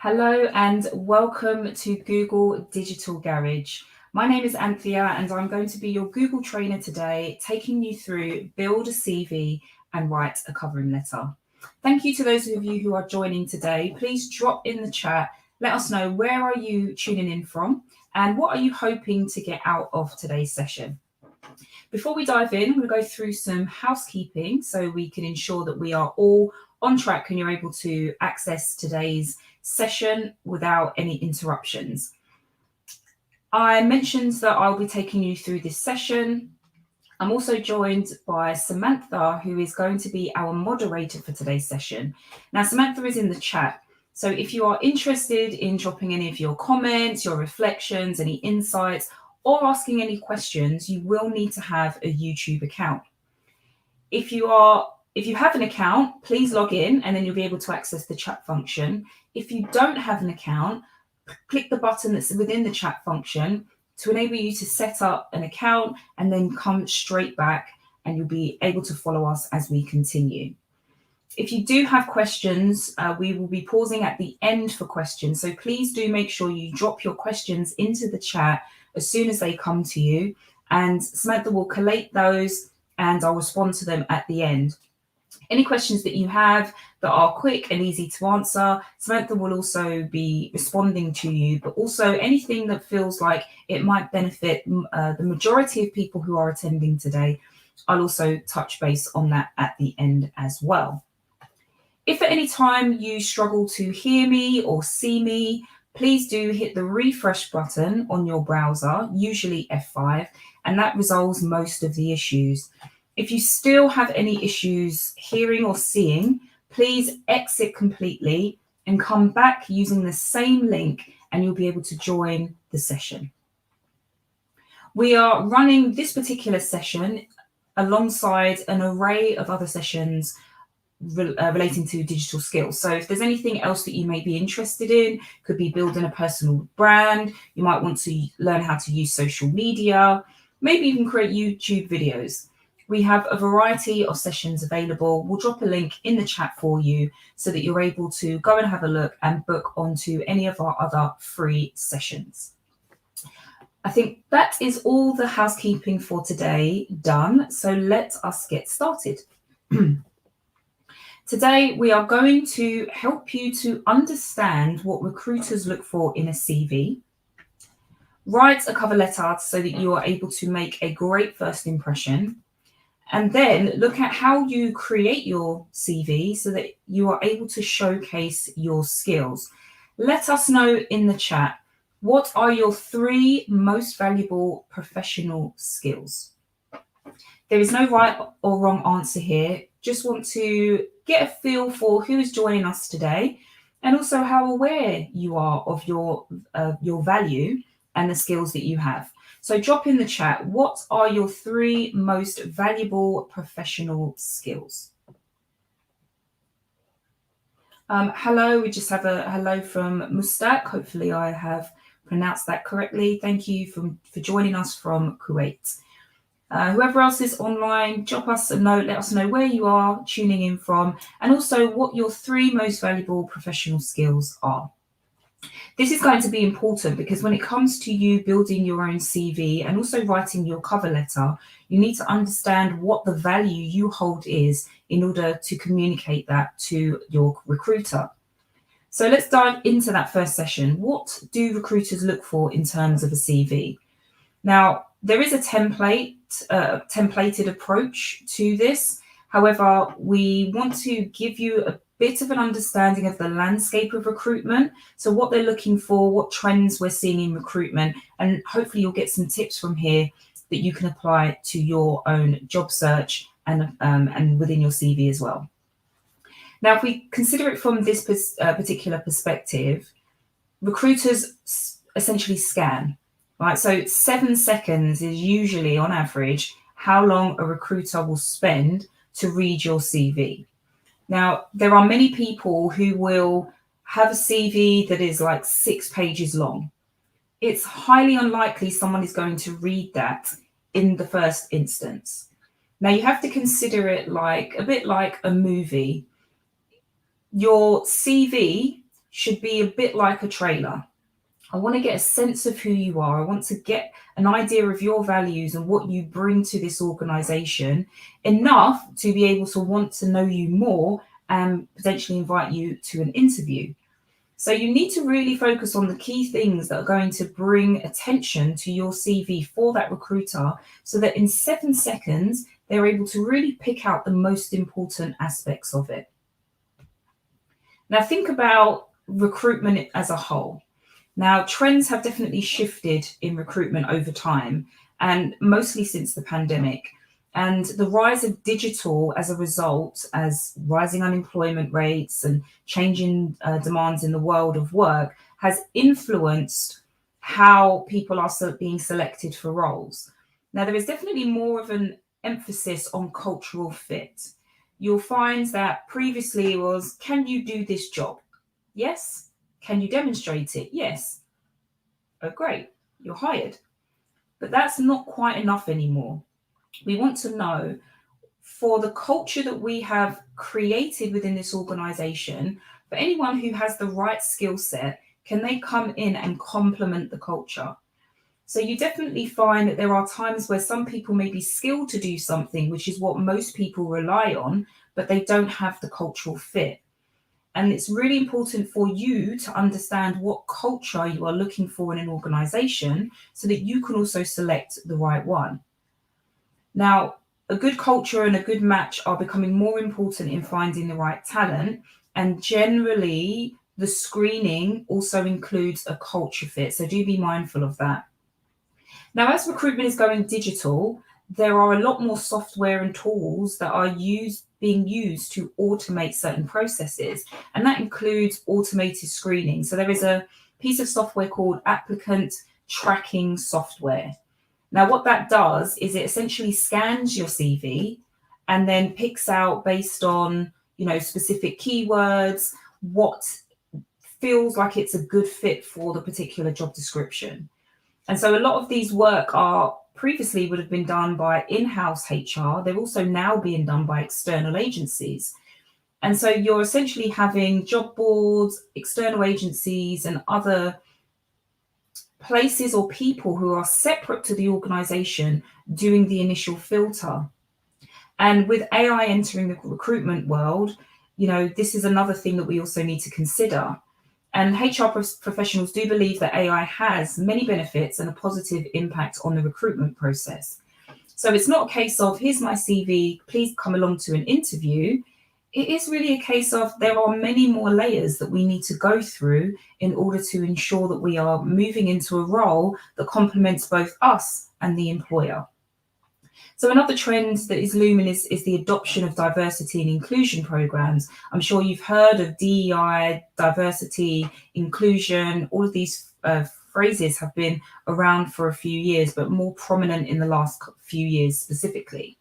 Hello and welcome to Google Digital Garage. My name is Anthea and I'm going to be your Google trainer today, taking you through build a CV and write a covering letter. Thank you to those of you who are joining today. Please drop in the chat. Let us know where are you tuning in from and what are you hoping to get out of today's session. Before we dive in, I'm going to go through some housekeeping so we can ensure that we are all on track and you're able to access today's session without any interruptions. I mentioned that I'll be taking you through this session. I'm also joined by Samantha, who is going to be our moderator for today's session. Now, Samantha is in the chat. So if you are interested in dropping any of your comments, your reflections, any insights, or asking any questions, you will need to have a YouTube account. If you have an account, please log in and then you'll be able to access the chat function. If you don't have an account, click the button that's within the chat function to enable you to set up an account and then come straight back and you'll be able to follow us as we continue. If you do have questions, we will be pausing at the end for questions. So please do make sure you drop your questions into the chat as soon as they come to you. And Samantha will collate those and I'll respond to them at the end. Any questions that you have that are quick and easy to answer, Samantha will also be responding to you, but also anything that feels like it might benefit the majority of people who are attending today, I'll also touch base on that at the end as well. If at any time you struggle to hear me or see me, please do hit the refresh button on your browser, usually F5, and that resolves most of the issues. If you still have any issues hearing or seeing, please exit completely and come back using the same link and you'll be able to join the session. We are running this particular session alongside an array of other sessions relating to digital skills. So if there's anything else that you may be interested in, could be building a personal brand, you might want to learn how to use social media, maybe even create YouTube videos. We have a variety of sessions available. We'll drop a link in the chat for you so that you're able to go and have a look and book onto any of our other free sessions. I think that is all the housekeeping for today done. So let us get started. Today, we are going to help you to understand what recruiters look for in a CV, write a cover letter so that you are able to make a great first impression, and then look at how you create your CV so that you are able to showcase your skills. Let us know in the chat, what are your 3 most valuable professional skills? There is no right or wrong answer here. Just want to get a feel for who is joining us today and also how aware you are of your value and the skills that you have. So drop in the chat, what are your 3 most valuable professional skills? Hello, we just have a hello from Mustaq. Hopefully I have pronounced that correctly. Thank you for joining us from Kuwait. Whoever else is online, drop us a note, let us know where you are tuning in from, and also what your 3 most valuable professional skills are. This is going to be important because when it comes to you building your own CV and also writing your cover letter, you need to understand what the value you hold is in order to communicate that to your recruiter. So let's dive into that first session. What do recruiters look for in terms of a CV? Now, there is a templated approach to this. However, we want to give you a bit of an understanding of the landscape of recruitment. So what they're looking for, what trends we're seeing in recruitment, and hopefully you'll get some tips from here that you can apply to your own job search and within your CV as well. Now, if we consider it from this particular perspective, recruiters essentially scan. Right, so 7 seconds is usually, on average, how long a recruiter will spend to read your CV. Now, there are many people who will have a CV that is like 6 pages long. It's highly unlikely someone is going to read that in the first instance. Now, you have to consider it like a bit like a movie. Your CV should be a bit like a trailer. I want to get a sense of who you are. I want to get an idea of your values and what you bring to this organization, enough to be able to want to know you more and potentially invite you to an interview. So you need to really focus on the key things that are going to bring attention to your CV for that recruiter, so that in 7 seconds, they're able to really pick out the most important aspects of it. Now, think about recruitment as a whole. Now, trends have definitely shifted in recruitment over time, and mostly since the pandemic. And the rise of digital as a result, as rising unemployment rates and changing demands in the world of work, has influenced how people are being selected for roles. Now, there is definitely more of an emphasis on cultural fit. You'll find that previously it was, can you do this job? Yes. Can you demonstrate it? Yes. Oh, great. You're hired. But that's not quite enough anymore. We want to know, for the culture that we have created within this organization, for anyone who has the right skill set, can they come in and complement the culture? So you definitely find that there are times where some people may be skilled to do something, which is what most people rely on, but they don't have the cultural fit. And it's really important for you to understand what culture you are looking for in an organization, so that you can also select the right one. Now, a good culture and a good match are becoming more important in finding the right talent. And generally, the screening also includes a culture fit. So do be mindful of that. Now, as recruitment is going digital, there are a lot more software and tools that are being used to automate certain processes. And that includes automated screening. So there is a piece of software called applicant tracking software. Now, what that does is it essentially scans your CV and then picks out, based on, specific keywords, what feels like it's a good fit for the particular job description. And so a lot of these work previously would have been done by in-house HR. They're also now being done by external agencies. And so you're essentially having job boards, external agencies, and other places or people who are separate to the organization doing the initial filter. And with AI entering the recruitment world, this is another thing that we also need to consider. And HR professionals do believe that AI has many benefits and a positive impact on the recruitment process. So it's not a case of, here's my CV, please come along to an interview. It is really a case of, there are many more layers that we need to go through in order to ensure that we are moving into a role that complements both us and the employer. So another trend that is looming is the adoption of diversity and inclusion programs. I'm sure you've heard of DEI, diversity, inclusion. All of these phrases have been around for a few years, but more prominent in the last few years specifically.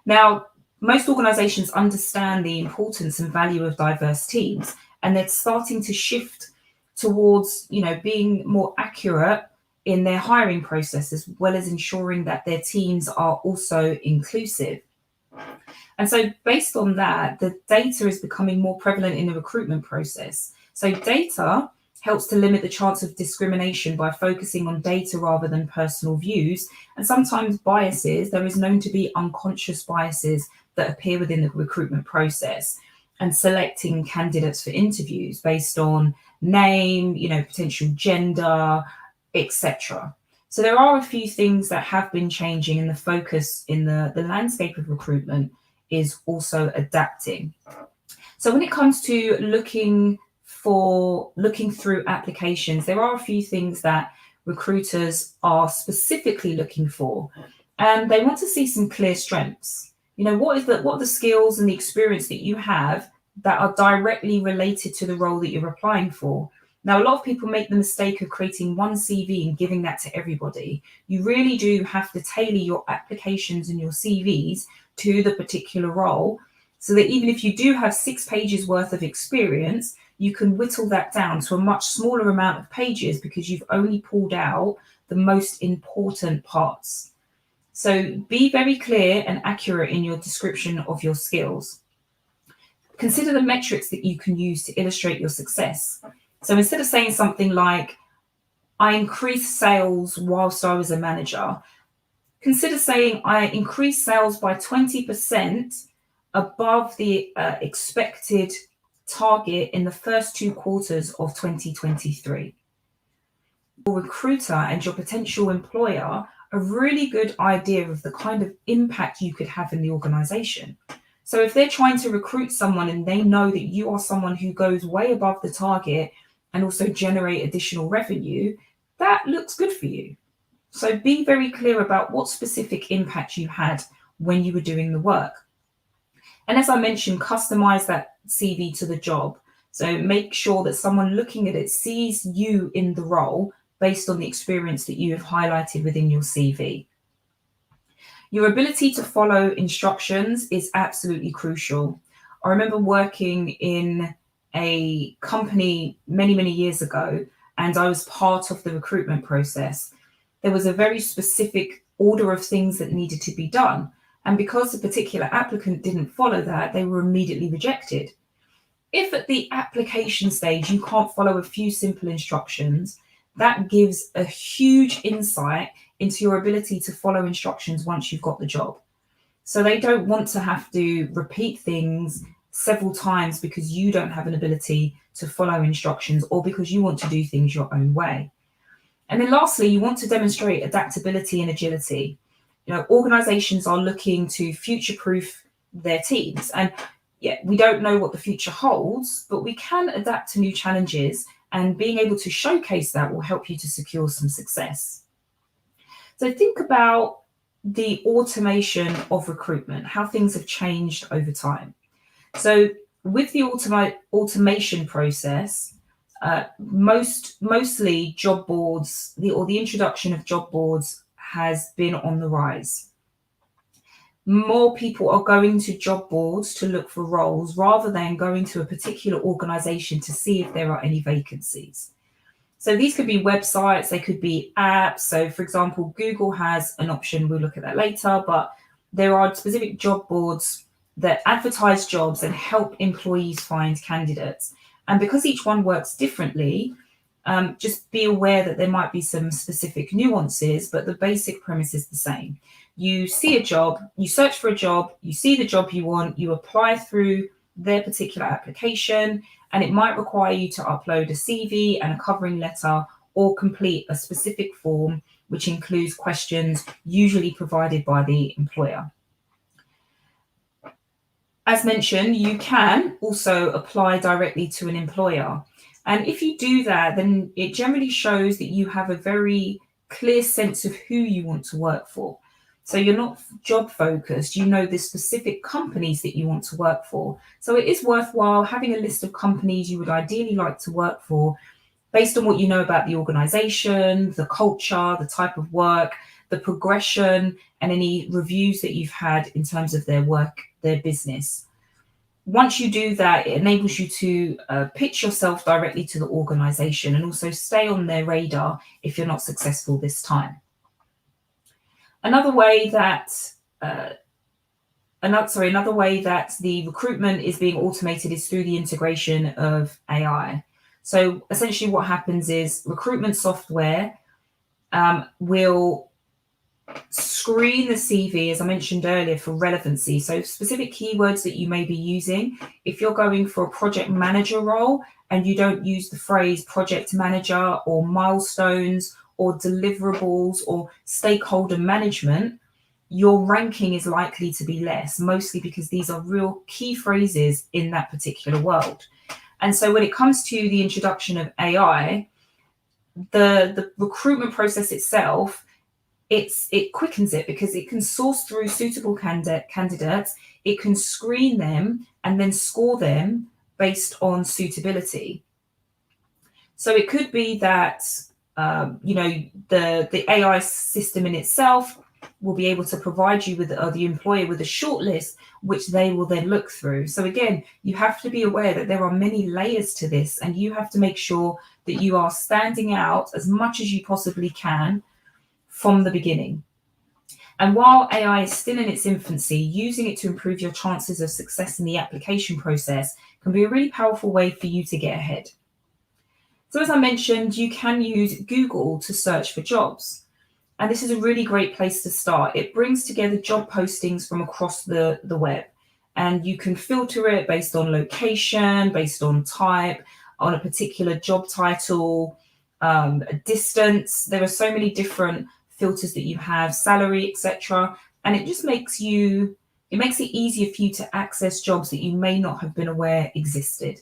Now, most organizations understand the importance and value of diverse teams, and they're starting to shift towards, being more accurate in their hiring process, as well as ensuring that their teams are also inclusive. And so based on that, the data is becoming more prevalent in the recruitment process. So data helps to limit the chance of discrimination by focusing on data rather than personal views. And sometimes biases, there is known to be unconscious biases that appear within the recruitment process, and selecting candidates for interviews based on name, potential gender, etc. So there are a few things that have been changing, and the focus in the landscape of recruitment is also adapting. So when it comes to looking through applications, there are a few things that recruiters are specifically looking for, and they want to see some clear strengths. What are the skills and the experience that you have that are directly related to the role that you're applying for? Now, a lot of people make the mistake of creating one CV and giving that to everybody. You really do have to tailor your applications and your CVs to the particular role, so that even if you do have 6 pages worth of experience, you can whittle that down to a much smaller amount of pages, because you've only pulled out the most important parts. So be very clear and accurate in your description of your skills. consider the metrics that you can use to illustrate your success. So instead of saying something like, I increased sales whilst I was a manager, consider saying I increased sales by 20% above the expected target in the first 2 quarters of 2023. Your recruiter and your potential employer a really good idea of the kind of impact you could have in the organization. So if they're trying to recruit someone and they know that you are someone who goes way above the target and also generate additional revenue, that looks good for you. So be very clear about what specific impact you had when you were doing the work. And as I mentioned, customize that CV to the job. So make sure that someone looking at it sees you in the role based on the experience that you have highlighted within your CV. Your ability to follow instructions is absolutely crucial. I remember working in a company many, many years ago, and I was part of the recruitment process. There was a very specific order of things that needed to be done. And because the particular applicant didn't follow that, they were immediately rejected. If at the application stage you can't follow a few simple instructions, that gives a huge insight into your ability to follow instructions once you've got the job. So they don't want to have to repeat things several times because you don't have an ability to follow instructions or because you want to do things your own way. And then lastly, you want to demonstrate adaptability and agility. Organizations are looking to future-proof their teams. And yeah, we don't know what the future holds, but we can adapt to new challenges, and being able to showcase that will help you to secure some success. So think about the automation of recruitment, how things have changed over time. So with the automation process, mostly job boards, the introduction of job boards has been on the rise. More people are going to job boards to look for roles rather than going to a particular organization to see if there are any vacancies. So these could be websites, they could be apps. So for example, Google has an option, we'll look at that later, but there are specific job boards that advertise jobs and help employees find candidates. And because each one works differently, just be aware that there might be some specific nuances, but the basic premise is the same. You see a job, you search for a job, you see the job you want, you apply through their particular application, and it might require you to upload a CV and a covering letter or complete a specific form, which includes questions usually provided by the employer. As mentioned, you can also apply directly to an employer. And if you do that, then it generally shows that you have a very clear sense of who you want to work for. So you're not job focused, you know the specific companies that you want to work for. So it is worthwhile having a list of companies you would ideally like to work for based on what you know about the organization, the culture, the type of work, the progression, and any reviews that you've had in terms of their work, their business. Once you do that, it enables you to pitch yourself directly to the organization and also stay on their radar if you're not successful this time. Another way that the recruitment is being automated is through the integration of AI. So essentially what happens is recruitment software will screen the CV, as I mentioned earlier, for relevancy. So specific keywords that you may be using. If you're going for a project manager role and you don't use the phrase project manager or milestones or deliverables or stakeholder management, your ranking is likely to be less, mostly because these are real key phrases in that particular world. And so when it comes to the introduction of AI, the recruitment process itself, it quickens it because it can source through suitable candidates, it can screen them and then score them based on suitability. So it could be that the AI system in itself will be able to provide you with the employer with a short list, which they will then look through. So again, you have to be aware that there are many layers to this, and you have to make sure that you are standing out as much as you possibly can from the beginning. And while AI is still in its infancy, using it to improve your chances of success in the application process can be a really powerful way for you to get ahead. So as I mentioned, you can use Google to search for jobs. And this is a really great place to start. It brings together job postings from across the web. And you can filter it based on location, based on type, on a particular job title, distance. There are so many different filters that you have, salary, etc. And it just makes it easier for you to access jobs that you may not have been aware existed.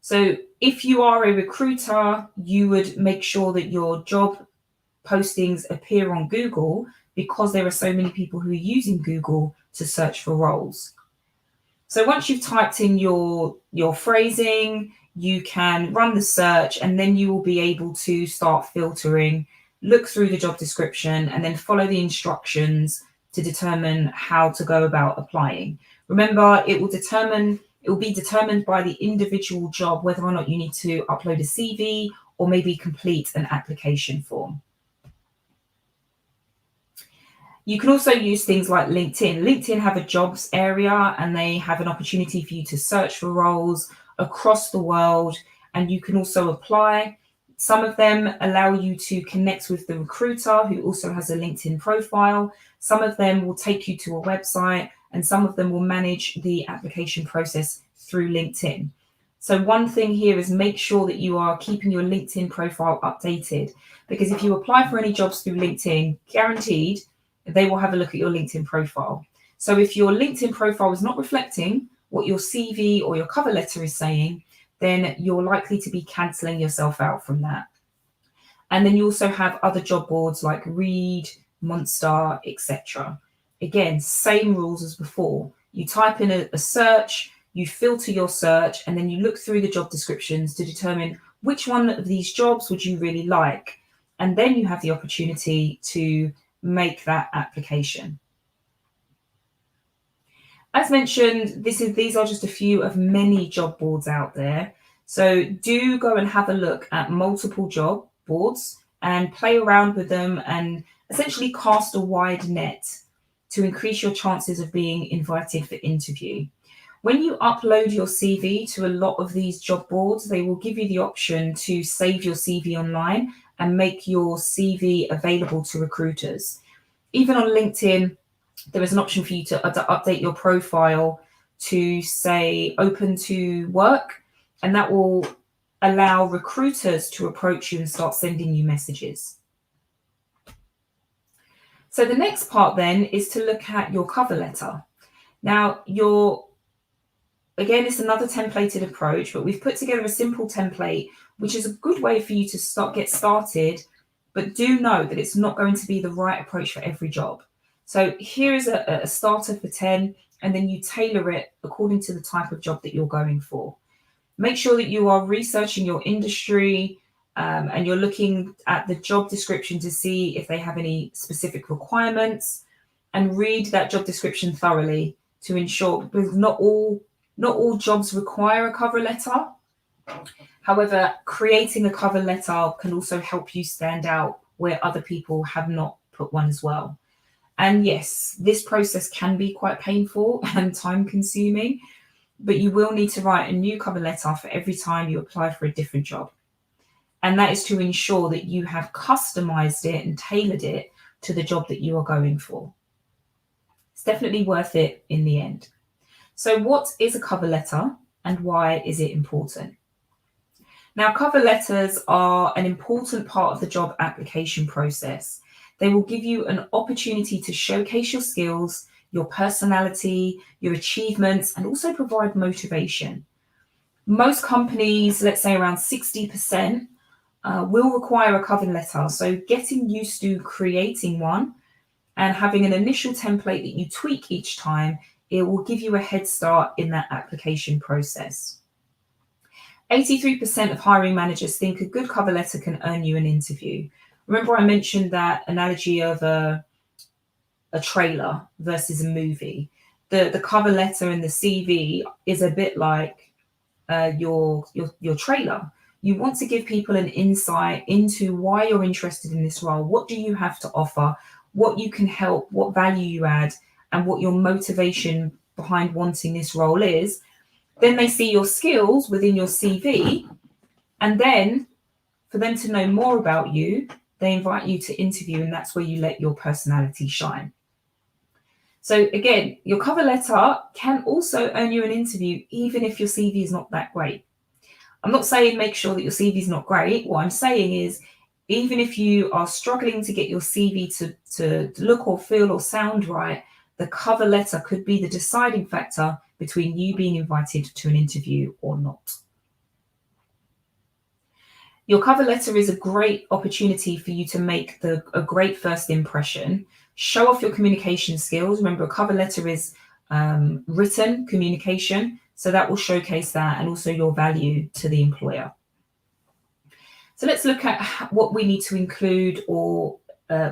So if you are a recruiter, you would make sure that your job postings appear on Google because there are so many people who are using Google to search for roles. So once you've typed in your phrasing, you can run the search and then you will be able to start filtering, look through the job description, and then follow the instructions to determine how to go about applying. Remember, it will be determined by the individual job whether or not you need to upload a CV or maybe complete an application form. You can also use things like LinkedIn. LinkedIn have a jobs area and they have an opportunity for you to search for roles across the world, and you can also apply. Some of them allow you to connect with the recruiter who also has a LinkedIn profile. Some of them will take you to a website, and some of them will manage the application process through LinkedIn. So one thing here is make sure that you are keeping your LinkedIn profile updated, because if you apply for any jobs through LinkedIn, guaranteed they will have a look at your LinkedIn profile. So if your LinkedIn profile is not reflecting what your CV or your cover letter is saying, then you're likely to be cancelling yourself out from that. And then you also have other job boards like Reed, Monster, etc. Again, same rules as before. You type in a search, you filter your search, and then you look through the job descriptions to determine which one of these jobs would you really like. And then you have the opportunity to make that application. As mentioned, these are just a few of many job boards out there. So do go and have a look at multiple job boards and play around with them and essentially cast a wide net to increase your chances of being invited for interview. When you upload your CV to a lot of these job boards, they will give you the option to save your CV online and make your CV available to recruiters. Even on LinkedIn, there is an option for you to update your profile to say open to work, and that will allow recruiters to approach you and start sending you messages. So the next part then is to look at your cover letter. Now, again, it's another templated approach, but we've put together a simple template, which is a good way for you to get started, but do know that it's not going to be the right approach for every job. So here is a starter for 10, and then you tailor it according to the type of job that you're going for. Make sure that you are researching your industry and you're looking at the job description to see if they have any specific requirements, and read that job description thoroughly to ensure, because not all jobs require a cover letter. However, creating a cover letter can also help you stand out where other people have not put one as well. And yes, this process can be quite painful and time consuming, but you will need to write a new cover letter for every time you apply for a different job. And that is to ensure that you have customized it and tailored it to the job that you are going for. It's definitely worth it in the end. So what is a cover letter and why is it important? Now, cover letters are an important part of the job application process. They will give you an opportunity to showcase your skills, your personality, your achievements, and also provide motivation. Most companies, let's say around 60%, will require a cover letter. So getting used to creating one and having an initial template that you tweak each time, it will give you a head start in that application process. 83% of hiring managers think a good cover letter can earn you an interview. Remember I mentioned that analogy of a trailer versus a movie. The cover letter and the CV is a bit like your trailer. You want to give people an insight into why you're interested in this role. What do you have to offer? what you can help, what value you add, and what your motivation behind wanting this role is, then they see your skills within your CV. And then for them to know more about you, they invite you to interview, and that's where you let your personality shine. So again, your cover letter can also earn you an interview, even if your CV is not that great. I'm not saying make sure that your CV is not great. What I'm saying is, even if you are struggling to get your CV to look or feel or sound right, the cover letter could be the deciding factor between you being invited to an interview or not. Your cover letter is a great opportunity for you to make a great first impression. Show off your communication skills. Remember, a cover letter is written communication, so that will showcase that and also your value to the employer. So let's look at what we need to include or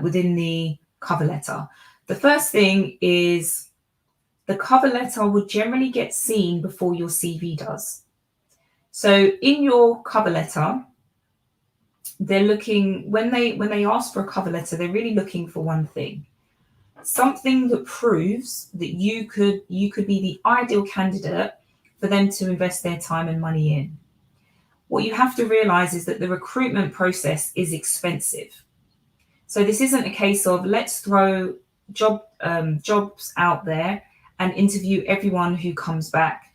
within the cover letter. The first thing is the cover letter will generally get seen before your CV does. So in your cover letter, they're looking, when they ask for a cover letter, they're really looking for one thing: something that proves that you could be the ideal candidate for them to invest their time and money in. What you have to realize is that the recruitment process is expensive. So this isn't a case of let's throw jobs out there and interview everyone who comes back.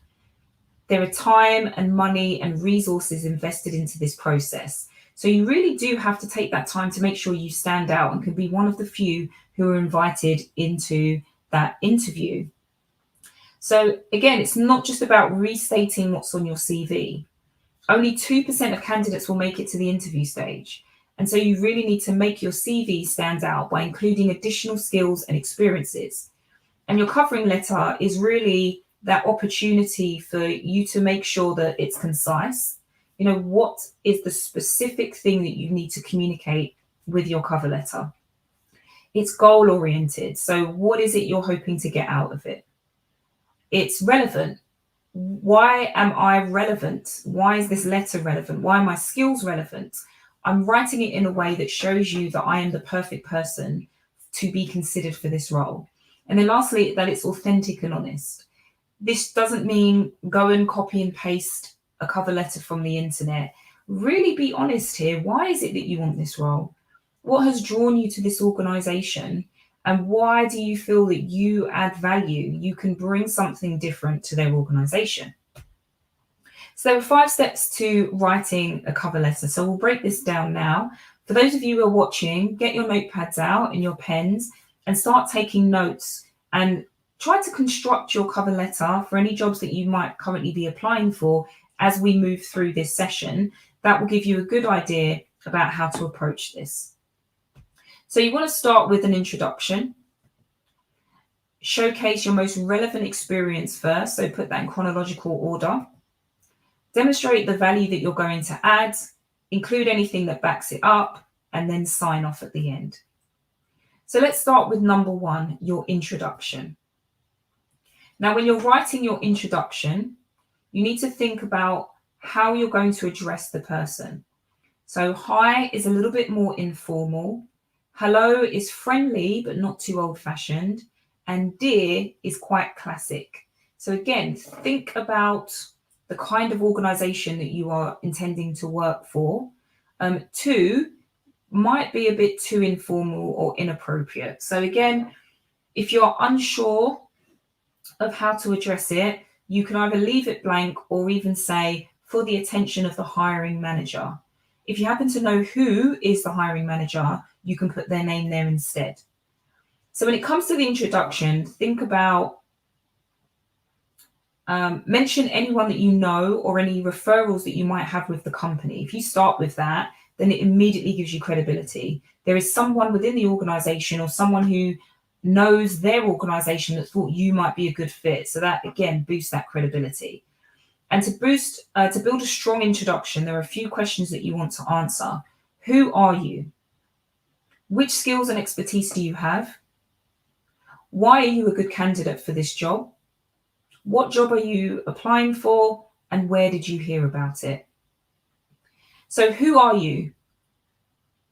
There are time and money and resources invested into this process. So you really do have to take that time to make sure you stand out and can be one of the few who are invited into that interview. So again, it's not just about restating what's on your CV. Only 2% of candidates will make it to the interview stage. And so you really need to make your CV stand out by including additional skills and experiences. And your covering letter is really that opportunity for you to make sure that it's concise. You know, what is the specific thing that you need to communicate with your cover letter? It's goal oriented. So what is it you're hoping to get out of it? It's relevant. Why am I relevant? Why is this letter relevant? Why are my skills relevant? I'm writing it in a way that shows you that I am the perfect person to be considered for this role. And then lastly, that it's authentic and honest. This doesn't mean go and copy and paste a cover letter from the internet. Really be honest here. Why is it that you want this role? What has drawn you to this organization? And why do you feel that you add value? You can bring something different to their organization. So there are 5 steps to writing a cover letter. So we'll break this down now. For those of you who are watching, get your notepads out and your pens and start taking notes and try to construct your cover letter for any jobs that you might currently be applying for as we move through this session. That will give you a good idea about how to approach this. So you want to start with an introduction. Showcase your most relevant experience first, so put that in chronological order. Demonstrate the value that you're going to add, include anything that backs it up, and then sign off at the end. So let's start with number 1, your introduction. Now, when you're writing your introduction, you need to think about how you're going to address the person. So hi is a little bit more informal. Hello is friendly, but not too old-fashioned. And dear is quite classic. So again, think about the kind of organization that you are intending to work for. 2 might be a bit too informal or inappropriate. So again, if you're unsure of how to address it, you can either leave it blank or even say, for the attention of the hiring manager. If you happen to know who is the hiring manager, you can put their name there instead. So when it comes to the introduction, think about mention anyone that you know or any referrals that you might have with the company. If you start with that, then it immediately gives you credibility. There is someone within the organization or someone who knows their organization that thought you might be a good fit. So that, again, boosts that credibility. And to build a strong introduction, there are a few questions that you want to answer. Who are you? Which skills and expertise do you have? Why are you a good candidate for this job? What job are you applying for? And where did you hear about it? So who are you?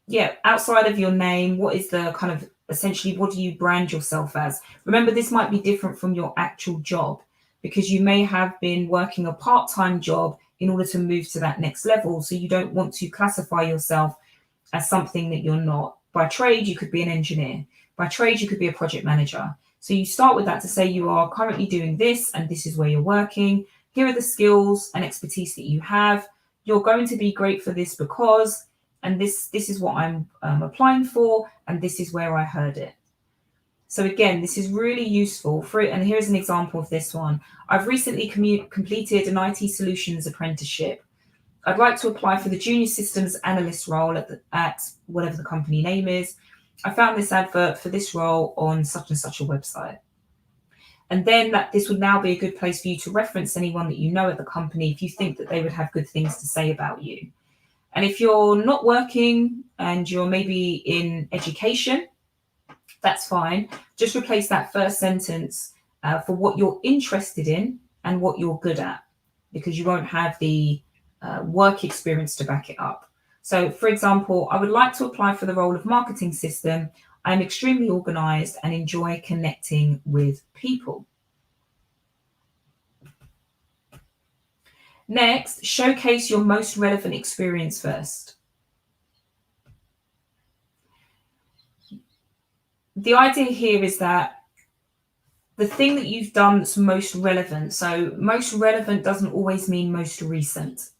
Yeah, outside of your name, what is the kind of essentially, what do you brand yourself as? Remember, this might be different from your actual job because you may have been working a part-time job in order to move to that next level. So you don't want to classify yourself as something that you're not. By trade, you could be an engineer. By trade, you could be a project manager. So you start with that to say you are currently doing this and this is where you're working. Here are the skills and expertise that you have. You're going to be great for this because, and this is what I'm applying for, and this is where I heard it. So again, this is really useful for it. And here's an example of this one. I've recently completed an IT solutions apprenticeship. I'd like to apply for the junior systems analyst role at whatever the company name is. I found this advert for this role on such and such a website. And then this would now be a good place for you to reference anyone that you know at the company if you think that they would have good things to say about you. And if you're not working and you're maybe in education, that's fine. Just replace that first sentence for what you're interested in and what you're good at, because you won't have the work experience to back it up. So, for example, I would like to apply for the role of marketing system. I'm extremely organized and enjoy connecting with people. Next, showcase your most relevant experience first. The idea here is that the thing that you've done that's most relevant, so most relevant doesn't always mean most recent.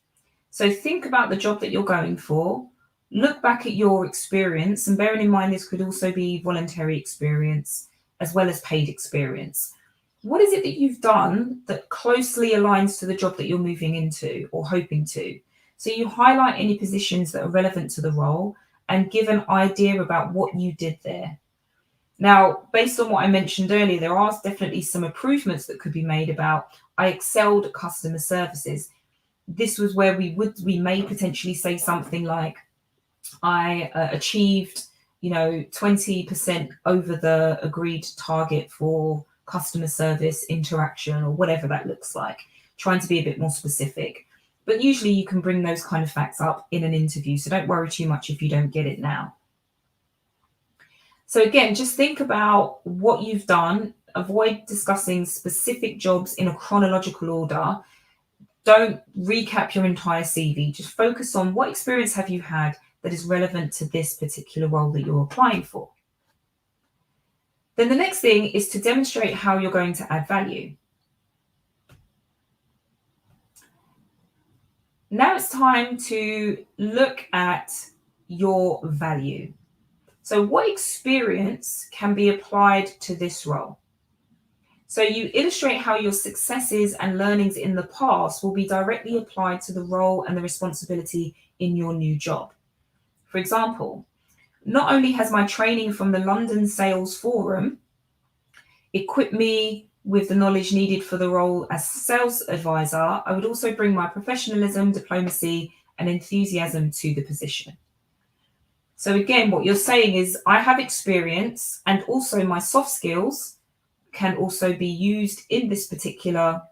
So think about the job that you're going for, look back at your experience, and bearing in mind this could also be voluntary experience as well as paid experience. What is it that you've done that closely aligns to the job that you're moving into or hoping to? So you highlight any positions that are relevant to the role and give an idea about what you did there. Now, based on what I mentioned earlier, there are definitely some improvements that could be made about I excelled at customer services. This was where we may potentially say something like I achieved 20% over the agreed target for customer service interaction, or whatever that looks like, trying to be a bit more specific. But usually you can bring those kind of facts up in an interview, so don't worry too much if you don't get it now. So again, just think about what you've done. Avoid discussing specific jobs in a chronological order. Don't recap your entire CV. Just focus on what experience have you had that is relevant to this particular role that you're applying for. Then the next thing is to demonstrate how you're going to add value. Now it's time to look at your value. So what experience can be applied to this role? So you illustrate how your successes and learnings in the past will be directly applied to the role and the responsibility in your new job. For example, not only has my training from the London Sales Forum equipped me with the knowledge needed for the role as sales advisor, I would also bring my professionalism, diplomacy, and enthusiasm to the position. So again, what you're saying is I have experience and also my soft skills can also be used in this particular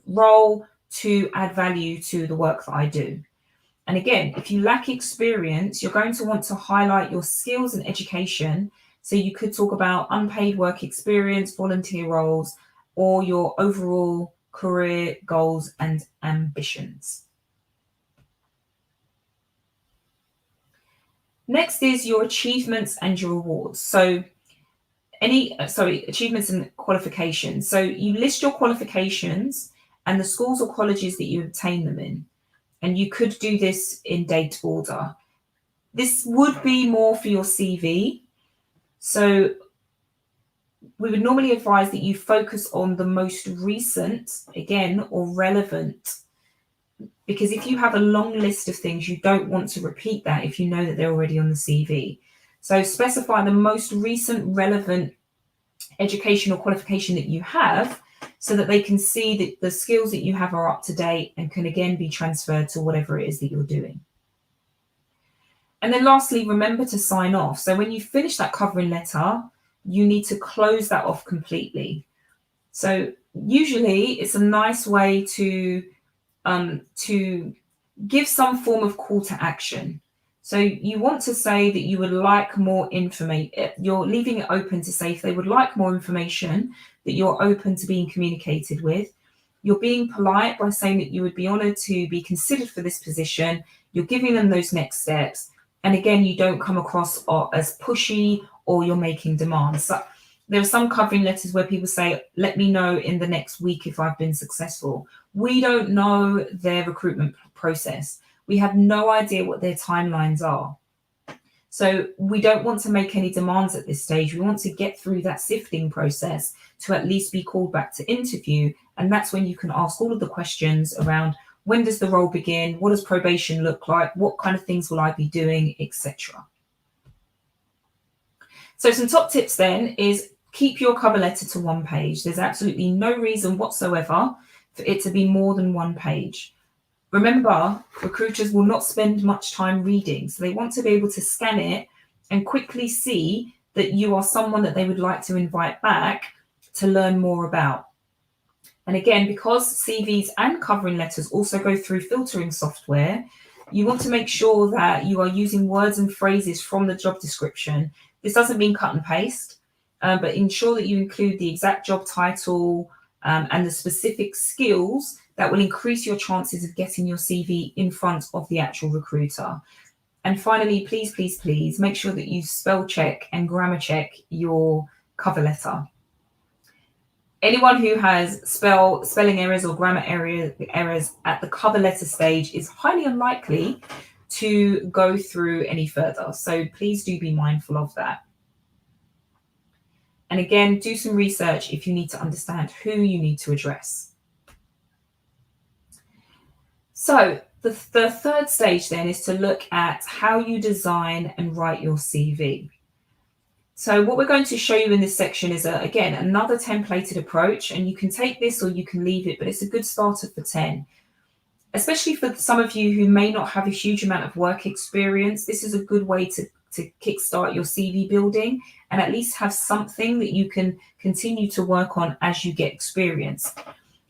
role to add value to the work that I do. And again, if you lack experience, you're going to want to highlight your skills and education. So you could talk about unpaid work experience, volunteer roles, or your overall career goals and ambitions. Next is your achievements and your awards. So achievements and qualifications. So you list your qualifications and the schools or colleges that you obtain them in. And you could do this in date order. This would be more for your CV. So we would normally advise that you focus on the most recent, again, or relevant, because if you have a long list of things, you don't want to repeat that if you know that they're already on the CV. So specify the most recent relevant education or qualification that you have so that they can see that the skills that you have are up to date and can again be transferred to whatever it is that you're doing. And then lastly, remember to sign off. So when you finish that covering letter, you need to close that off completely. So usually it's a nice way to give some form of call to action. So you want to say that you would like more information. You're leaving it open to say if they would like more information, that you're open to being communicated with. You're being polite by saying that you would be honoured to be considered for this position. You're giving them those next steps. And again, you don't come across as pushy or you're making demands. So there are some covering letters where people say, let me know in the next week if I've been successful. We don't know their recruitment process. We have no idea what their timelines are. So we don't want to make any demands at this stage. We want to get through that sifting process to at least be called back to interview. And that's when you can ask all of the questions around when does the role begin? What does probation look like? What kind of things will I be doing, etc. So some top tips then is keep your cover letter to one page. There's absolutely no reason whatsoever for it to be more than one page. Remember, recruiters will not spend much time reading, so they want to be able to scan it and quickly see that you are someone that they would like to invite back to learn more about. And again, because CVs and covering letters also go through filtering software, you want to make sure that you are using words and phrases from the job description. This doesn't mean cut and paste, but ensure that you include the exact job title and the specific skills that will increase your chances of getting your CV in front of the actual recruiter. And finally, please, please, please make sure that you spell check and grammar check your cover letter. Anyone who has spelling errors or grammar errors at the cover letter stage is highly unlikely to go through any further. So please do be mindful of that. And again, do some research if you need to understand who you need to address. So the third stage then is to look at how you design and write your CV. So what we're going to show you in this section is, again, another templated approach, and you can take this or you can leave it, but it's a good starter for 10. Especially for some of you who may not have a huge amount of work experience, this is a good way to kickstart your CV building and at least have something that you can continue to work on as you get experience.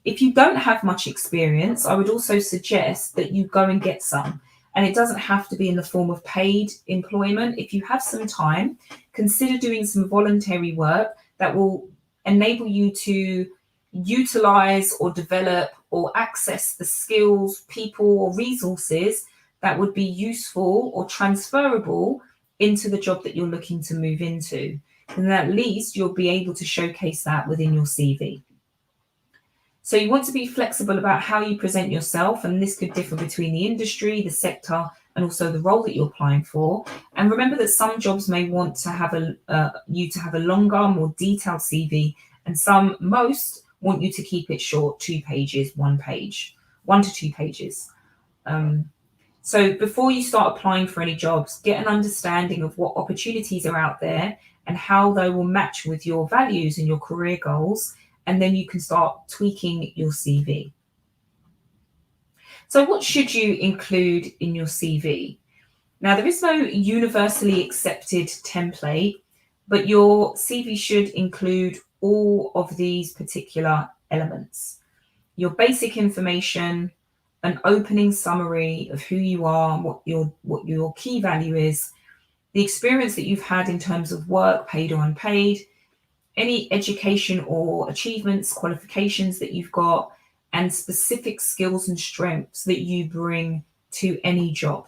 If you don't have much experience, I would also suggest that you go and get some. And it doesn't have to be in the form of paid employment. If you have some time, consider doing some voluntary work that will enable you to utilize or develop or access the skills, people, or resources that would be useful or transferable into the job that you're looking to move into. And at least you'll be able to showcase that within your CV. So you want to be flexible about how you present yourself, and this could differ between the industry, the sector, and also the role that you're applying for. And remember that some jobs may want to have you to have a longer, more detailed CV, and most want you to keep it short, 2 pages, 1 page, 1 to 2 pages. So before you start applying for any jobs, get an understanding of what opportunities are out there and how they will match with your values and your career goals. And then you can start tweaking your CV. So what should you include in your CV? Now, there is no universally accepted template, but your CV should include all of these particular elements. Your basic information, an opening summary of who you are, what your key value is, the experience that you've had in terms of work, paid or unpaid, any education or achievements, qualifications that you've got, and specific skills and strengths that you bring to any job.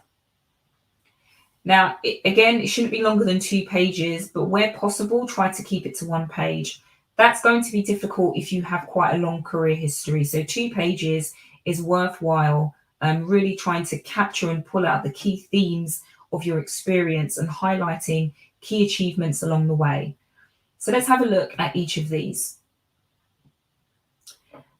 Now, it shouldn't be longer than 2 pages, but where possible, try to keep it to 1 page. That's going to be difficult if you have quite a long career history. So 2 pages is worthwhile, really trying to capture and pull out the key themes of your experience and highlighting key achievements along the way. So let's have a look at each of these.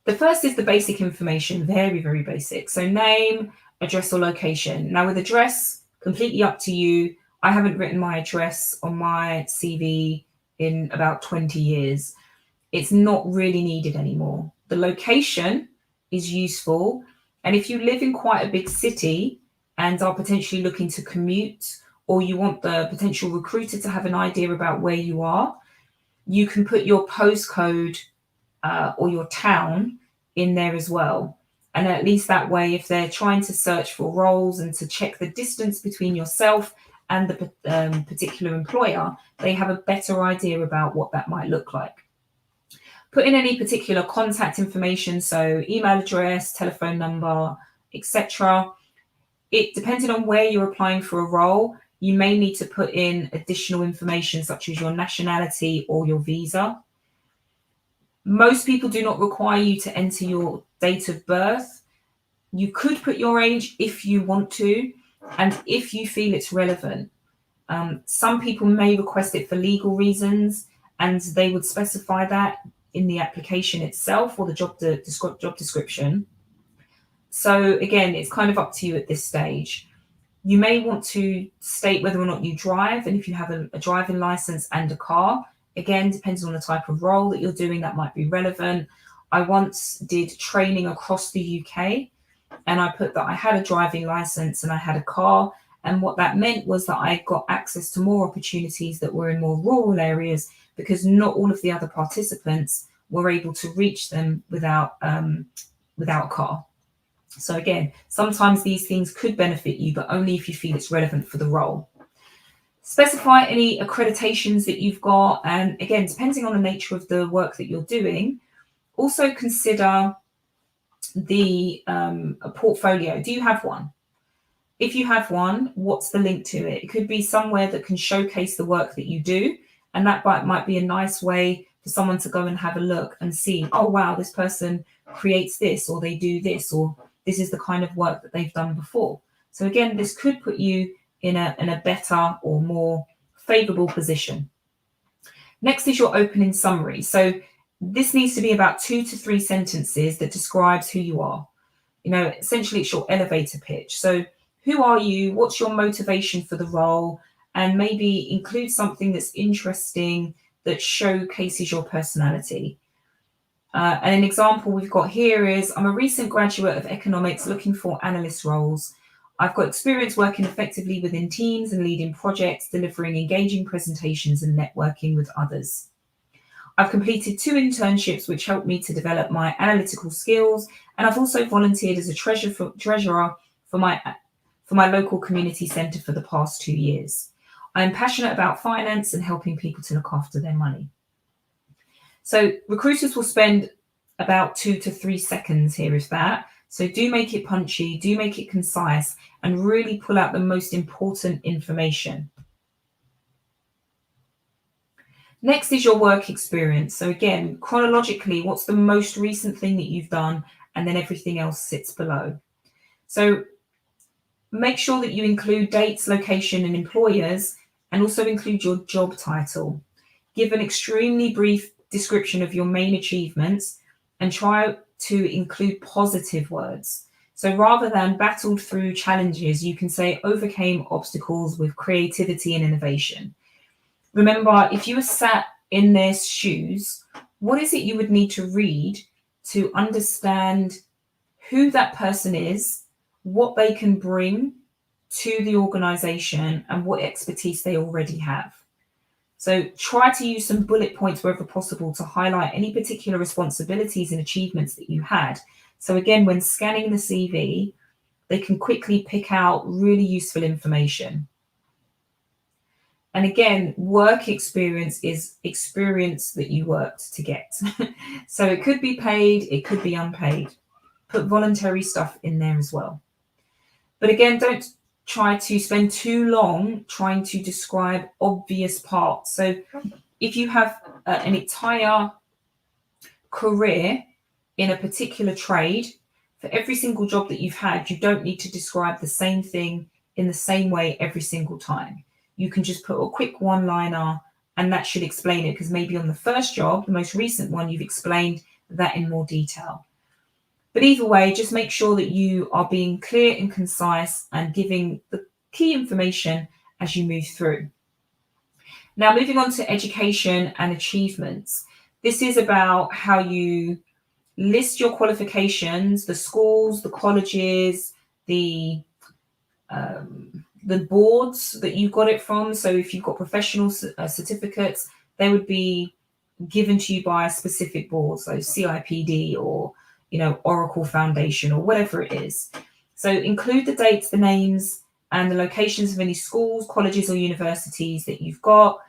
The first is the basic information, very, very basic. So name, address or location. Now with address, completely up to you. I haven't written my address on my CV in about 20 years. It's not really needed anymore. The location is useful. And if you live in quite a big city and are potentially looking to commute, or you want the potential recruiter to have an idea about where you are, you can put your postcode or your town in there as well. And at least that way, if they're trying to search for roles and to check the distance between yourself and the particular employer, they have a better idea about what that might look like. Put in any particular contact information, so email address, telephone number, etc. It depending on where you're applying for a role, you may need to put in additional information such as your nationality or your visa. Most people do not require you to enter your date of birth. You could put your age if you want to, and if you feel it's relevant. Some people may request it for legal reasons, and they would specify that in the application itself or the job description. So again, it's kind of up to you at this stage. You may want to state whether or not you drive, and if you have a driving license and a car. Again, depends on the type of role that you're doing, that might be relevant. I once did training across the UK, and I put that I had a driving license and I had a car. And what that meant was that I got access to more opportunities that were in more rural areas, because not all of the other participants were able to reach them without a car. So again, sometimes these things could benefit you, but only if you feel it's relevant for the role. Specify any accreditations that you've got. And again, depending on the nature of the work that you're doing, also consider the a portfolio. Do you have one? If you have one, what's the link to it? It could be somewhere that can showcase the work that you do. And that might be a nice way for someone to go and have a look and see, oh, wow, this person creates this, or they do this, or this is the kind of work that they've done before. So again, this could put you in a better or more favorable position. Next is your opening summary. So this needs to be about 2 to 3 sentences that describes who you are. Essentially it's your elevator pitch. So who are you? What's your motivation for the role? And maybe include something that's interesting that showcases your personality. And an example we've got here is, I'm a recent graduate of economics looking for analyst roles. I've got experience working effectively within teams and leading projects, delivering engaging presentations and networking with others. I've completed 2 internships which helped me to develop my analytical skills, and I've also volunteered as a treasurer for my local community centre for the past 2 years. I'm passionate about finance and helping people to look after their money. So recruiters will spend about 2 to 3 seconds here, if that. So do make it punchy, do make it concise, and really pull out the most important information. Next is your work experience. So again, chronologically, what's the most recent thing that you've done, and then everything else sits below. So make sure that you include dates, location, and employers, and also include your job title. Give an extremely brief description of your main achievements and try to include positive words. So rather than battled through challenges, you can say overcame obstacles with creativity and innovation. Remember, if you were sat in their shoes, what is it you would need to read to understand who that person is, what they can bring to the organization, and what expertise they already have? So try to use some bullet points wherever possible to highlight any particular responsibilities and achievements that you had. So again, when scanning the CV, they can quickly pick out really useful information. And again, work experience is experience that you worked to get. So it could be paid, it could be unpaid. Put voluntary stuff in there as well. But again, don't try to spend too long trying to describe obvious parts. So if you have an entire career in a particular trade, for every single job that you've had, you don't need to describe the same thing in the same way every single time. You can just put a quick one-liner and that should explain it, because maybe on the first job, the most recent one, you've explained that in more detail. But either way, just make sure that you are being clear and concise and giving the key information as you move through. Now, moving on to education and achievements. This is about how you list your qualifications, the schools, the colleges, the boards that you got it from. So if you've got professional certificates, they would be given to you by a specific board, so CIPD or Oracle Foundation or whatever it is. So include the dates, the names, and the locations of any schools, colleges, or universities that you've got,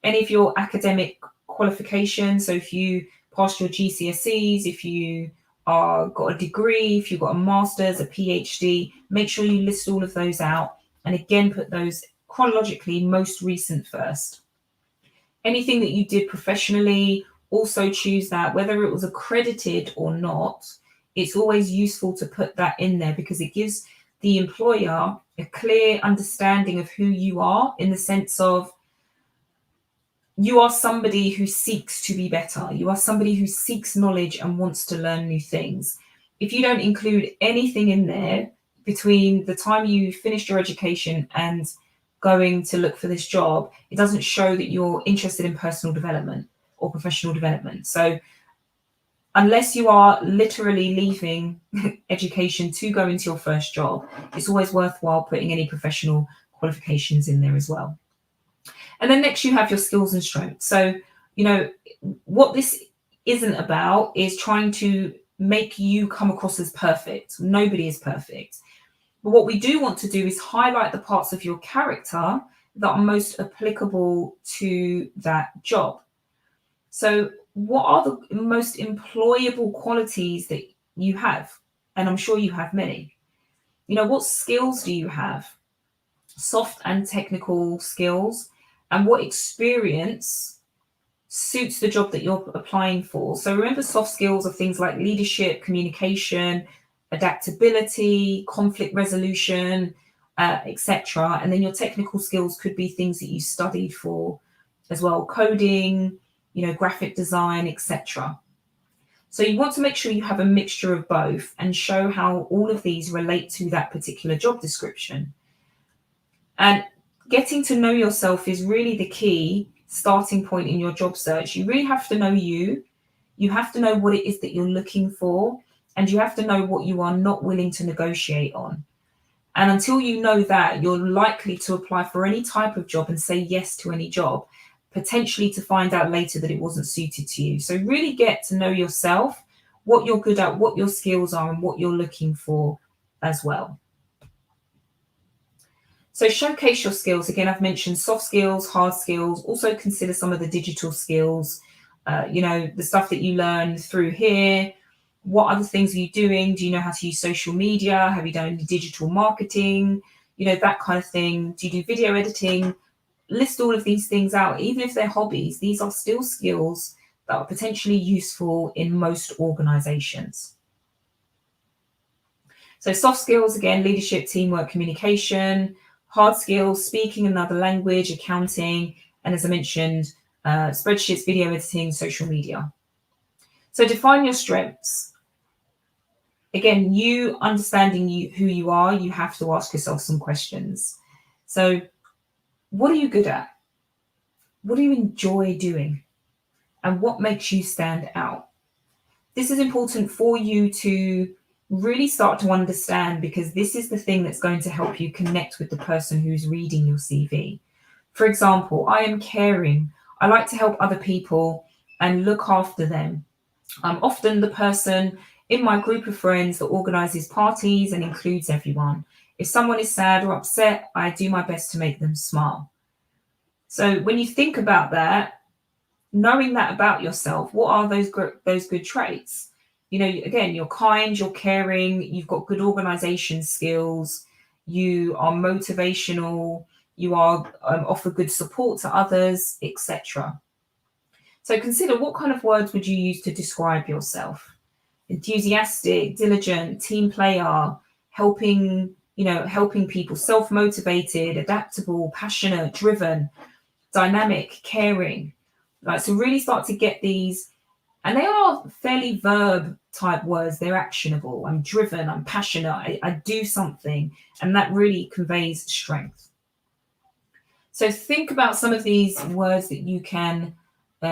any of your academic qualifications. So if you passed your GCSEs, if you got a degree, if you've got a master's, a PhD, make sure you list all of those out. And again, put those chronologically most recent first. Anything that you did professionally, also choose that, whether it was accredited or not. It's always useful to put that in there because it gives the employer a clear understanding of who you are, in the sense of you are somebody who seeks to be better. You are somebody who seeks knowledge and wants to learn new things. If you don't include anything in there between the time you finished your education and going to look for this job, it doesn't show that you're interested in personal development or professional development. So unless you are literally leaving education to go into your first job, it's always worthwhile putting any professional qualifications in there as well. And then next you have your skills and strengths. So, what this isn't about is trying to make you come across as perfect. Nobody is perfect. But what we do want to do is highlight the parts of your character that are most applicable to that job. So what are the most employable qualities that you have? And I'm sure you have many. What skills do you have? Soft and technical skills. And what experience suits the job that you're applying for? So remember, soft skills are things like leadership, communication, adaptability, conflict resolution, etc. And then your technical skills could be things that you studied for as well, coding, graphic design, etc. So you want to make sure you have a mixture of both and show how all of these relate to that particular job description. And getting to know yourself is really the key starting point in your job search. You really have to know you. You have to know what it is that you're looking for, and you have to know what you are not willing to negotiate on. And until you know that, you're likely to apply for any type of job and say yes to any job, potentially to find out later that it wasn't suited to you. So really get to know yourself, what you're good at, what your skills are, and what you're looking for as well. So showcase your skills. Again, I've mentioned soft skills, hard skills. Also consider some of the digital skills, the stuff that you learn through here. What other things are you doing? Do you know how to use social media? Have you done any digital marketing? That kind of thing. Do you do video editing? List all of these things out. Even if they're hobbies, these are still skills that are potentially useful in most organizations. So soft skills, again, leadership, teamwork, communication. Hard skills, speaking another language, accounting, and as I mentioned, spreadsheets, video editing, social media. So define your strengths. Again, you understanding who you are, you have to ask yourself some questions. So what are you good at? What do you enjoy doing? And what makes you stand out? This is important for you to really start to understand, because this is the thing that's going to help you connect with the person who's reading your CV. For example, I am caring. I like to help other people and look after them. I'm often the person in my group of friends that organizes parties and includes everyone. If someone is sad or upset, I do my best to make them smile. So when you think about that, knowing that about yourself, what are those good traits? Again, you're kind, you're caring, you've got good organization skills, you are motivational, you are offer good support to others, etc. So consider, what kind of words would you use to describe yourself? Enthusiastic, diligent, team player, helping people, self-motivated, adaptable, passionate, driven, dynamic, caring. Right, so really start to get these, and they are fairly verb type words. They're actionable. I'm driven, I'm passionate, I do something, and that really conveys strength. So think about some of these words that you can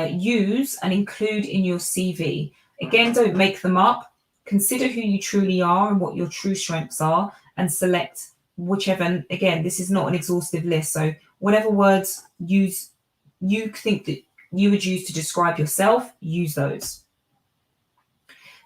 use and include in your CV. Again, don't make them up. Consider who you truly are and what your true strengths are, and select whichever. Again, this is not an exhaustive list, so whatever words you think that you would use to describe yourself, use those.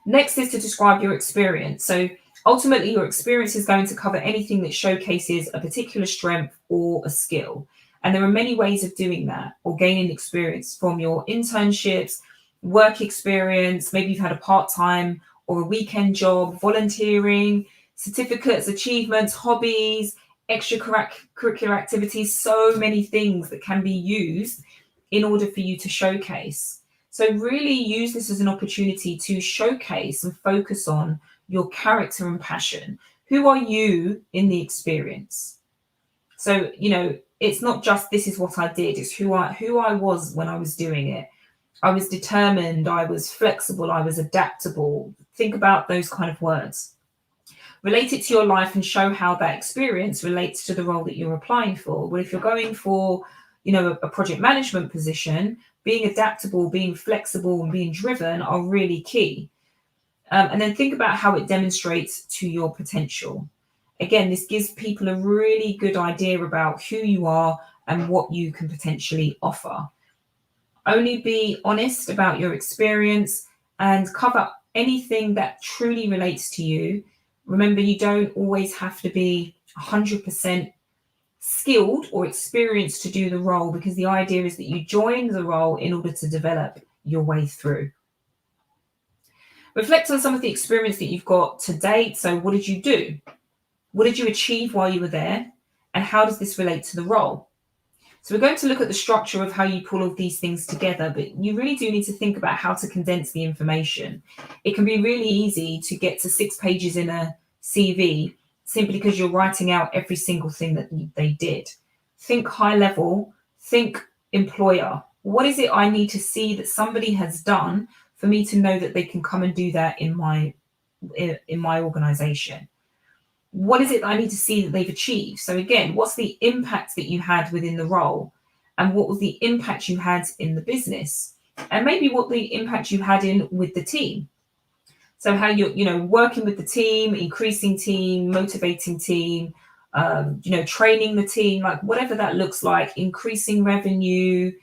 Next is to describe your experience. So ultimately, your experience is going to cover anything that showcases a particular strength or a skill. And there are many ways of doing that or gaining experience, from your internships, work experience, maybe you've had a part-time or a weekend job, volunteering, certificates, achievements, hobbies, extracurricular activities, so many things that can be used in order for you to showcase. So really use this as an opportunity to showcase and focus on your character and passion. Who are you in the experience? So, it's not just this is what I did, it's who I was when I was doing it. I was determined, I was flexible, I was adaptable. Think about those kind of words. Relate it to your life and show how that experience relates to the role that you're applying for. Well, if you're going for, a project management position, being adaptable, being flexible, and being driven are really key. And then think about how it demonstrates to your potential. Again, this gives people a really good idea about who you are and what you can potentially offer. Only be honest about your experience and cover anything that truly relates to you. Remember, you don't always have to be 100% skilled or experienced to do the role, because the idea is that you join the role in order to develop your way through. Reflect on some of the experience that you've got to date. So what did you do? What did you achieve while you were there? And how does this relate to the role? So we're going to look at the structure of how you pull all these things together, but you really do need to think about how to condense the information. It can be really easy to get to 6 pages in a CV simply because you're writing out every single thing that they did. Think high level, think employer. What is it I need to see that somebody has done for me to know that they can come and do that in my organization? What is it that I need to see that they've achieved? So again, what's the impact that you had within the role? And what was the impact you had in the business? And maybe what the impact you had in with the team. So how you're, working with the team, increasing team, motivating team, training the team, like whatever that looks like, increasing revenue,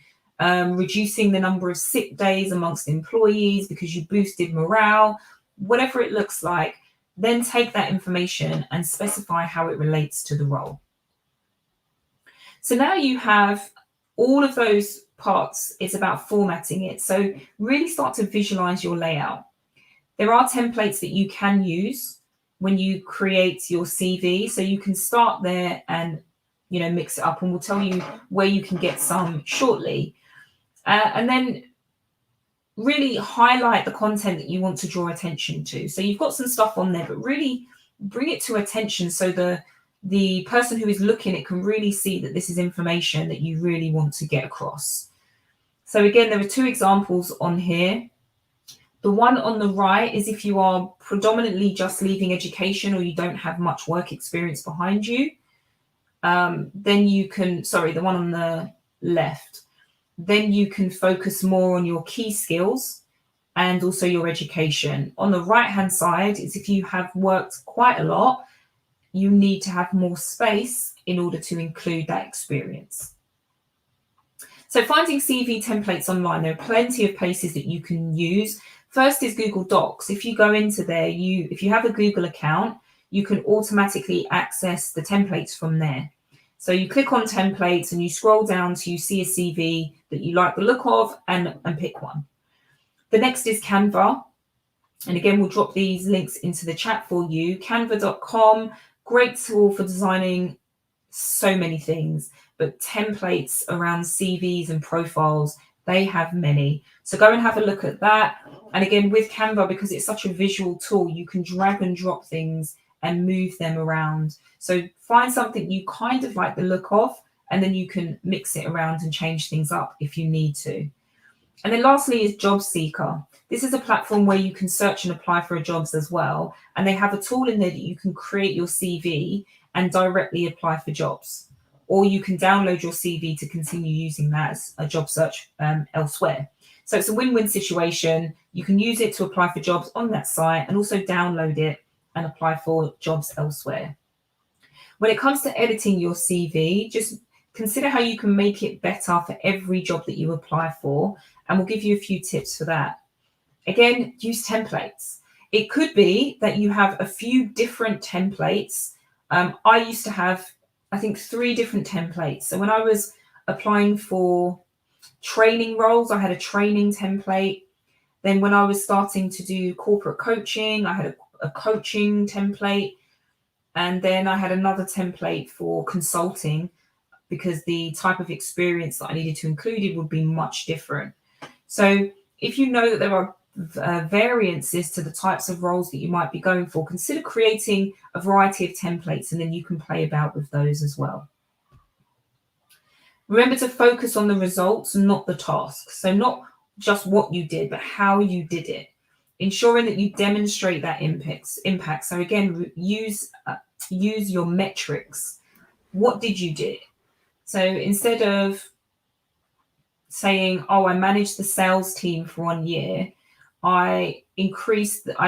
reducing the number of sick days amongst employees because you boosted morale, whatever it looks like. Then take that information and specify how it relates to the role. So now you have all of those parts. It's about formatting it. So really start to visualize your layout. There are templates that you can use when you create your CV. So you can start there and, mix it up, and we'll tell you where you can get some shortly. And then really highlight the content that you want to draw attention to. So you've got some stuff on there, but really bring it to attention so the person who is looking at it can really see that this is information that you really want to get across. So again, there are 2 examples on here. The one on the right is if you are predominantly just leaving education or you don't have much work experience behind you. Then you can, the one on the left, then you can focus more on your key skills and also your education. On the right-hand side is if you have worked quite a lot, you need to have more space in order to include that experience. So finding CV templates online, there are plenty of places that you can use. First is Google Docs. If you go into there, if you have a Google account, you can automatically access the templates from there. So you click on templates and you scroll down till you see a CV that you like the look of and pick one. The next is Canva. And again, we'll drop these links into the chat for you. Canva.com, great tool for designing so many things, but templates around CVs and profiles, they have many. So go and have a look at that. And again, with Canva, because it's such a visual tool, you can drag and drop things and move them around. So find something you kind of like the look of, and then you can mix it around and change things up if you need to. And then lastly is Job Seeker. This is a platform where you can search and apply for jobs as well. And they have a tool in there that you can create your CV and directly apply for jobs. Or you can download your CV to continue using that as a job search elsewhere. So it's a win-win situation. You can use it to apply for jobs on that site and also download it and apply for jobs elsewhere. When it comes to editing your CV, just consider how you can make it better for every job that you apply for, and we'll give you a few tips for that. Again, use templates. It could be that you have a few different templates. I used to have, I think, 3 different templates. So when I was applying for training roles, I had a training template. Then when I was starting to do corporate coaching, I had a coaching template. And then I had another template for consulting, because the type of experience that I needed to include would be much different. So if you know that there are variances to the types of roles that you might be going for, consider creating a variety of templates, and then you can play about with those as well. Remember to focus on the results, not the tasks. So not just what you did, but how you did it, ensuring that you demonstrate that impact. So again, use your metrics. What did you do? So instead of saying, oh, I managed the sales team for 1 year, I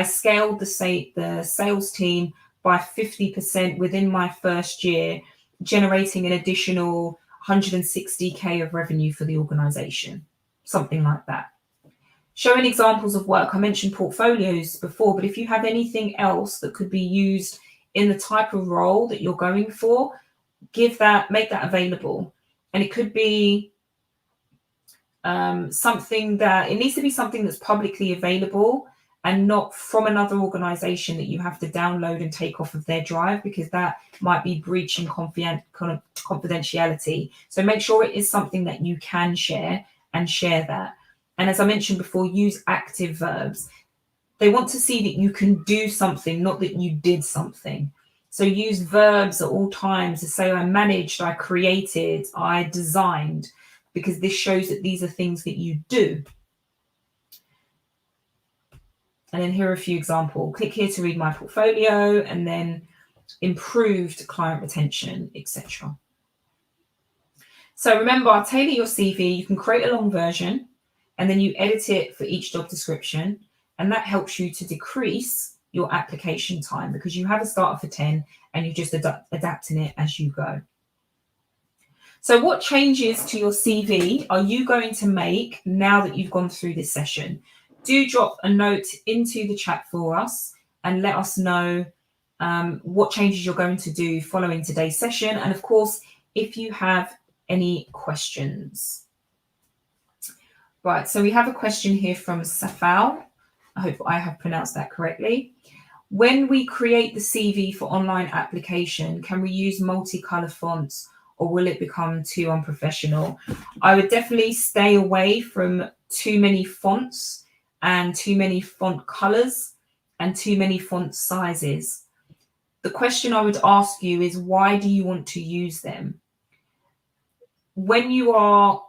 scaled the sales team by 50% within my first year, generating an additional 160K of revenue for the organization, something like that. Showing examples of work. I mentioned portfolios before, but if you have anything else that could be used in the type of role that you're going for, make that available. And it could be something that, it needs to be something that's publicly available and not from another organization that you have to download and take off of their drive, because that might be breaching confidentiality. So make sure it is something that you can share, and share that. And as I mentioned before, use active verbs. They want to see that you can do something, not that you did something. So use verbs at all times to say, I managed, I created, I designed, because this shows that these are things that you do. And then here are a few examples. Click here to read my portfolio, and then improved client retention, etc. So remember, tailor your CV. You can create a long version, and then you edit it for each job description. And that helps you to decrease your application time, because you have a starter for 10 and you're just adapting it as you go. So what changes to your CV are you going to make now that you've gone through this session? Do drop a note into the chat for us and let us know what changes you're going to do following today's session. And of course, if you have any questions. Right, so we have a question here from Safal. I hope I have pronounced that correctly. When we create the CV for online application, can we use multicolour fonts, or will it become too unprofessional? I would definitely stay away from too many fonts and too many font colours and too many font sizes. The question I would ask you is, why do you want to use them? When you are,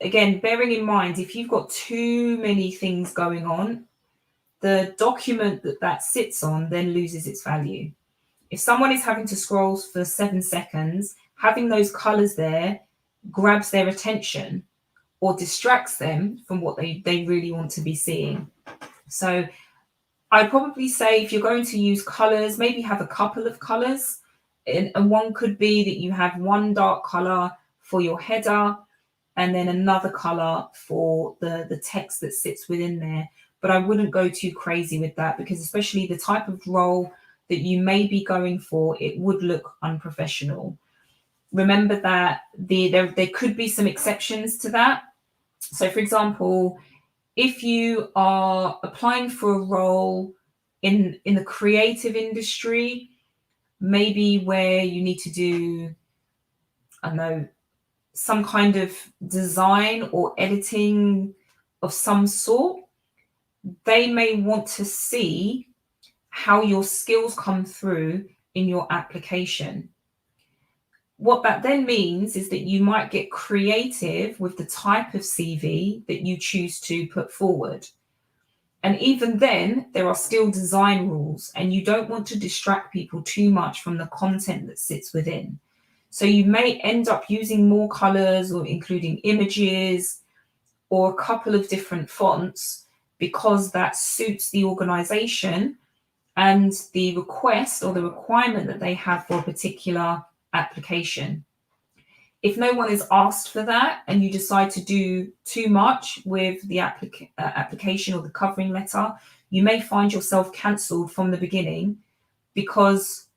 again, bearing in mind, if you've got too many things going on, the document that sits on then loses its value. If someone is having to scroll for 7 seconds, having those colors there grabs their attention or distracts them from what they really want to be seeing. So I'd probably say, if you're going to use colors, maybe have a couple of colors. And one could be that you have one dark color for your header and then another color for the text that sits within there. But I wouldn't go too crazy with that, because especially the type of role that you may be going for, it would look unprofessional. Remember that there could be some exceptions to that. So for example, if you are applying for a role in the creative industry, maybe where you need to do, I don't know, some kind of design or editing of some sort, they may want to see how your skills come through in your application. What that then means is that you might get creative with the type of CV that you choose to put forward. And even then, there are still design rules, and you don't want to distract people too much from the content that sits within. So you may end up using more colors, or including images, or a couple of different fonts, because that suits the organization and the request or the requirement that they have for a particular application. If no one is asked for that and you decide to do too much with the application or the covering letter, you may find yourself cancelled from the beginning because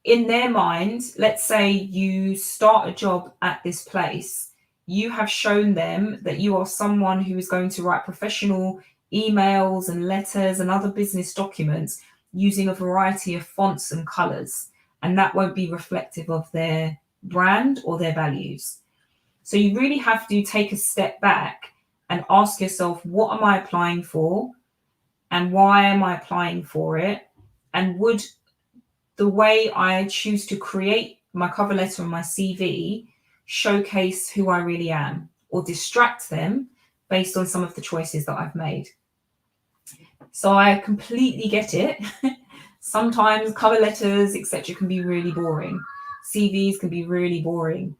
in their mind, let's say you start a job at this place, you have shown them that you are someone who is going to write professional emails and letters and other business documents using a variety of fonts and colors. And that won't be reflective of their brand or their values. So you really have to take a step back and ask yourself, what am I applying for? And why am I applying for it? And would the way I choose to create my cover letter and my CV showcase who I really am or distract them based on some of the choices that I've made? So I completely get it. Sometimes cover letters, etc., can be really boring. CVs can be really boring,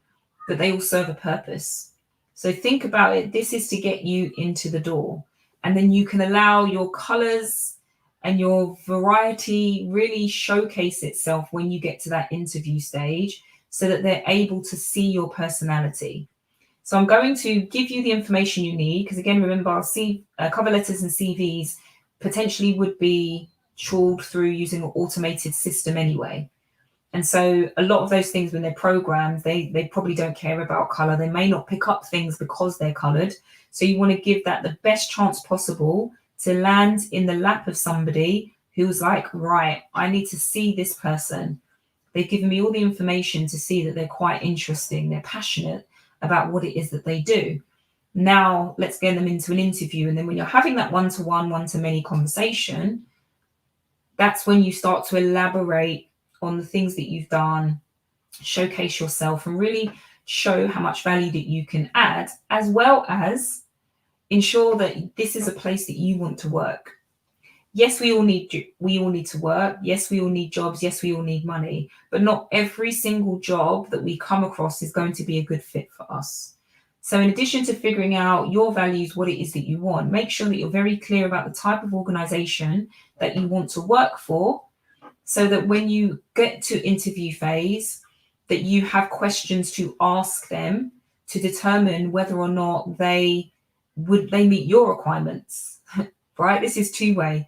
but they all serve a purpose. So think about it. This is to get you into the door, and then you can allow your colors and your variety really showcase itself when you get to that interview stage so that they're able to see your personality. So I'm going to give you the information you need because, again, remember, cover letters and CVs potentially would be trawled through using an automated system anyway. And so a lot of those things, when they're programmed, they probably don't care about color. They may not pick up things because they're colored. So you want to give that the best chance possible to land in the lap of somebody who's like, right, I need to see this person. They've given me all the information to see that they're quite interesting. They're passionate about what it is that they do. Now let's get them into an interview. And then when you're having that one-to-one, one-to-many conversation, that's when you start to elaborate on the things that you've done, showcase yourself, and really show how much value that you can add, as well as ensure that this is a place that you want to work. Yes, we all need to work. Yes, we all need jobs. Yes, we all need money. But not every single job that we come across is going to be a good fit for us. So in addition to figuring out your values, what it is that you want, make sure that you're very clear about the type of organization that you want to work for, so that when you get to interview phase, that you have questions to ask them to determine whether or not they meet your requirements, right? This is two-way.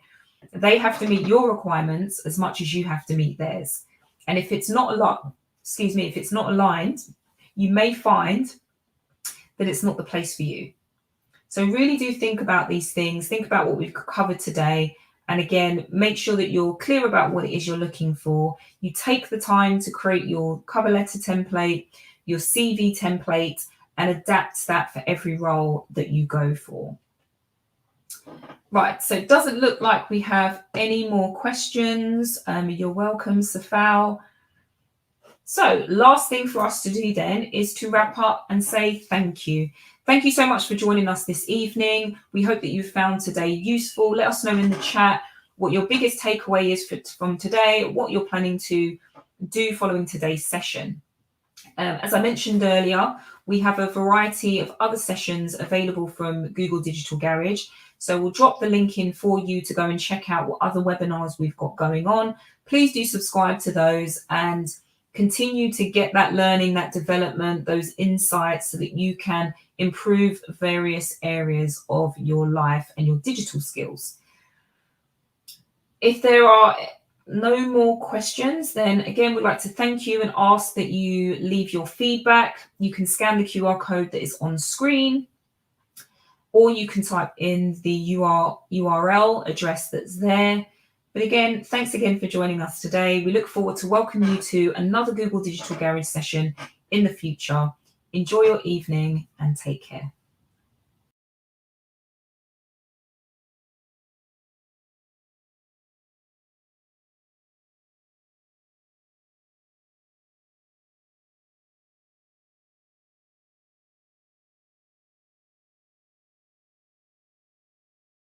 They have to meet your requirements as much as you have to meet theirs. And if it's not aligned, you may find that it's not the place for you. So really do think about these things. Think about what we've covered today. And again, make sure that you're clear about what it is you're looking for. You take the time to create your cover letter template, your CV template, and adapt that for every role that you go for. Right, so it doesn't look like we have any more questions. You're welcome, Safal. So last thing for us to do then is to wrap up and say thank you. Thank you so much for joining us this evening. We hope that you found today useful. Let us know in the chat what your biggest takeaway is from today, what you're planning to do following today's session. As I mentioned earlier, we have a variety of other sessions available from Google Digital Garage. So we'll drop the link in for you to go and check out what other webinars we've got going on. Please do subscribe to those and continue to get that learning, that development, those insights so that you can improve various areas of your life and your digital skills. If there are no more questions, then again, we'd like to thank you and ask that you leave your feedback. You can scan the QR code that is on screen, or you can type in the URL address that's there. But again, thanks again for joining us today. We look forward to welcoming you to another Google Digital Garage session in the future. Enjoy your evening and take care.